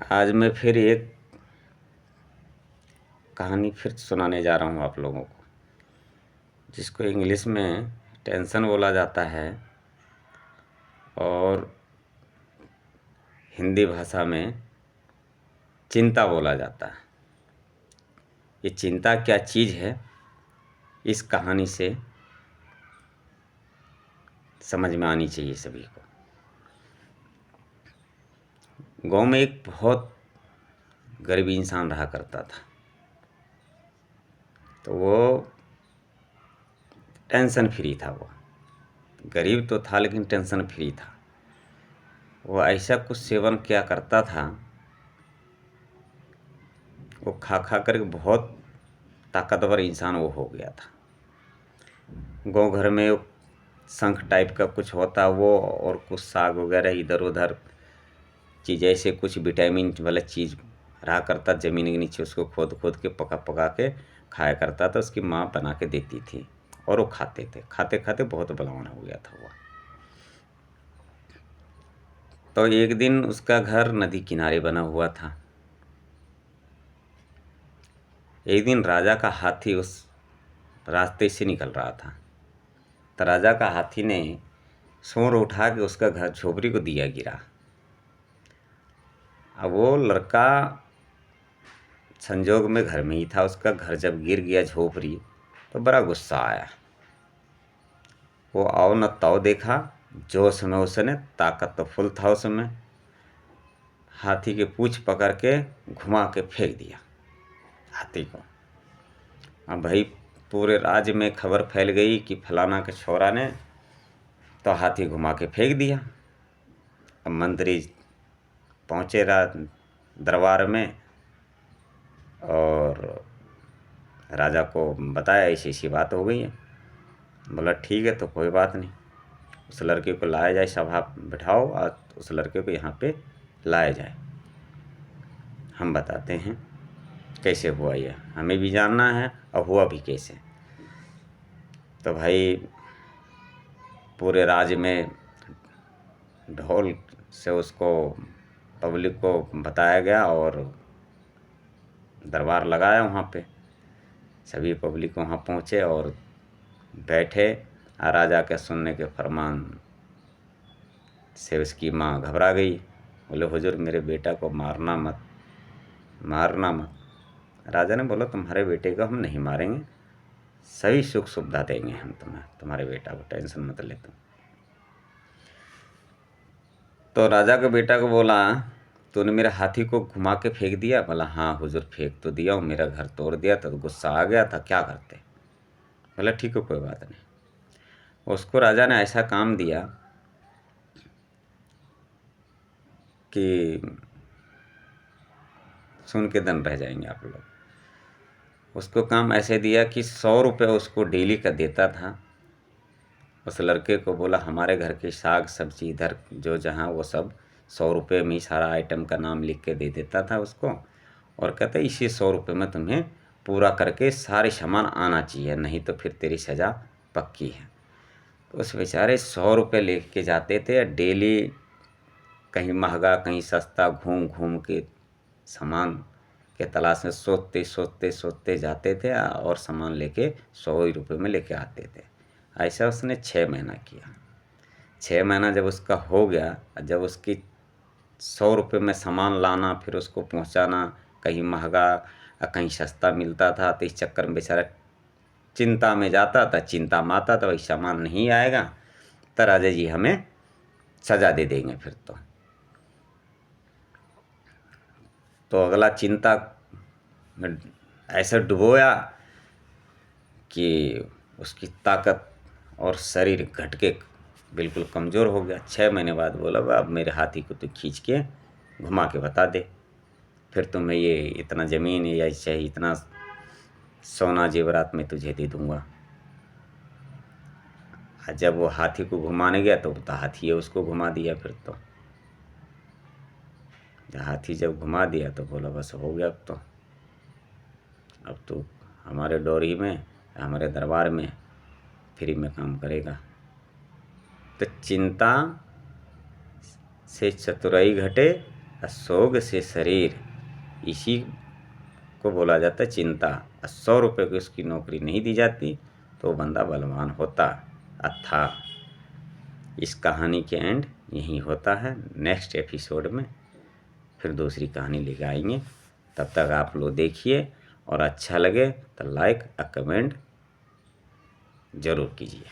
आज मैं फिर एक कहानी फिर सुनाने जा रहा हूँ आप लोगों को, जिसको इंग्लिश में टेंशन बोला जाता है और हिंदी भाषा में चिंता बोला जाता है। ये चिंता क्या चीज़ है, इस कहानी से समझ में आनी चाहिए सभी को। गांव में एक बहुत गरीब इंसान रहा करता था, तो वो टेंशन फ्री था। वो गरीब तो था लेकिन टेंशन फ्री था। वो ऐसा कुछ सेवन किया करता था, वो खा खा कर बहुत ताकतवर इंसान वो हो गया था। गाँव घर में शंख टाइप का कुछ होता वो, और कुछ साग वगैरह इधर उधर चीज़, ऐसे कुछ विटामिन वाला चीज़ रहा करता ज़मीन के नीचे। उसको खोद खोद के पका पका के खाया करता था। उसकी माँ बना के देती थी और वो खाते थे। खाते खाते बहुत बलवान हो गया था वो। तो एक दिन उसका घर नदी किनारे बना हुआ था। एक दिन राजा का हाथी उस रास्ते से निकल रहा था, तो राजा का हाथी ने सूंड उठा के उसका घर झोपड़ी को दिया गिरा। अब वो लड़का संजोग में घर में ही था। उसका घर जब गिर गया झोपड़ी, तो बड़ा गुस्सा आया। वो आओ न ताओ देखा, जोश में उसने, ताकत तो फुल था उसमें, हाथी के पूंछ पकड़ के घुमा के फेंक दिया हाथी को। अब भाई पूरे राज्य में खबर फैल गई कि फलाना के छोरा ने तो हाथी घुमा के फेंक दिया। अब मंत्री पहुँचे दरबार में और राजा को बताया ऐसी ऐसी बात हो गई है। बोला ठीक है, तो कोई बात नहीं, उस लड़के को लाया जाए, सभा बिठाओ और उस लड़के को यहाँ पे लाया जाए। हम बताते हैं कैसे हुआ ये, हमें भी जानना है और हुआ भी कैसे। तो भाई पूरे राज्य में ढोल से उसको पब्लिक को बताया गया और दरबार लगाया वहाँ पे। सभी पब्लिक वहाँ पहुँचे और बैठे। राजा के सुनने के फरमान से उसकी माँ घबरा गई। बोले हुजूर मेरे बेटा को मारना मत, मारना मत। राजा ने बोला तुम्हारे बेटे को हम नहीं मारेंगे, सभी सुख सुविधा देंगे हम तुम्हें, तुम्हारे बेटा को टेंशन मत ले तुम। तो राजा के बेटा को बोला तूने मेरे हाथी को घुमा के फेंक दिया? बोला हाँ हुजूर फेंक तो दिया हूँ, मेरा घर तोड़ दिया तो गुस्सा आ गया था, क्या करते? बोला ठीक है कोई बात नहीं। उसको राजा ने ऐसा काम दिया कि सुन के दंग रह जाएंगे आप लोग। उसको काम ऐसे दिया कि 100 रुपये उसको डेली का देता था। उस लड़के को बोला हमारे घर के साग सब्जी इधर जो जहाँ वो सब 100 रुपये में ही सारा आइटम का नाम लिख के दे देता था उसको, और कहते इसी 100 रुपये में तुम्हें पूरा करके सारे सामान आना चाहिए, नहीं तो फिर तेरी सज़ा पक्की है। तो उस बेचारे 100 रुपये ले के जाते थे डेली, कहीं महंगा कहीं सस्ता, घूम घूम के सामान के तलाश में सोचते सोचते सोचते जाते थे और सामान लेके 100 ही रुपये में लेके आते थे। ऐसा उसने 6 महीना किया। 6 महीना जब उसका हो गया, जब उसकी 100 रुपये में सामान लाना फिर उसको पहुंचाना, कहीं महंगा कहीं सस्ता मिलता था, तो इस चक्कर में बेचारा चिंता में जाता था। चिंता में आता था भाई सामान नहीं आएगा तो राजा जी हमें सज़ा दे देंगे फिर तो अगला चिंता में ऐसा डुबोया कि उसकी ताकत और शरीर घट के बिल्कुल कमज़ोर हो गया। 6 महीने बाद बोला अब मेरे हाथी को तो खींच के घुमा के बता दे, फिर तुम्हें ये इतना ज़मीन या चाहे इतना सोना जेवरात में तुझे दे दूँगा। जब वो हाथी को घुमाने गया तो हाथी है उसको घुमा दिया। फिर तो हाथी जब घुमा दिया तो बोला बस हो गया, अब तो हमारे डोरी में हमारे दरबार में फ्री में काम करेगा। तो चिंता से चतुराई घटे सोग से शरीर, इसी को बोला जाता है चिंता। 100 रुपये की उसकी नौकरी नहीं दी जाती तो वो बंदा बलवान होता था। इस कहानी के एंड यही होता है। नेक्स्ट एपिसोड में फिर दूसरी कहानी लेकर आएंगे। तब तक आप लोग देखिए, और अच्छा लगे तो लाइक और कमेंट ज़रूर कीजिए।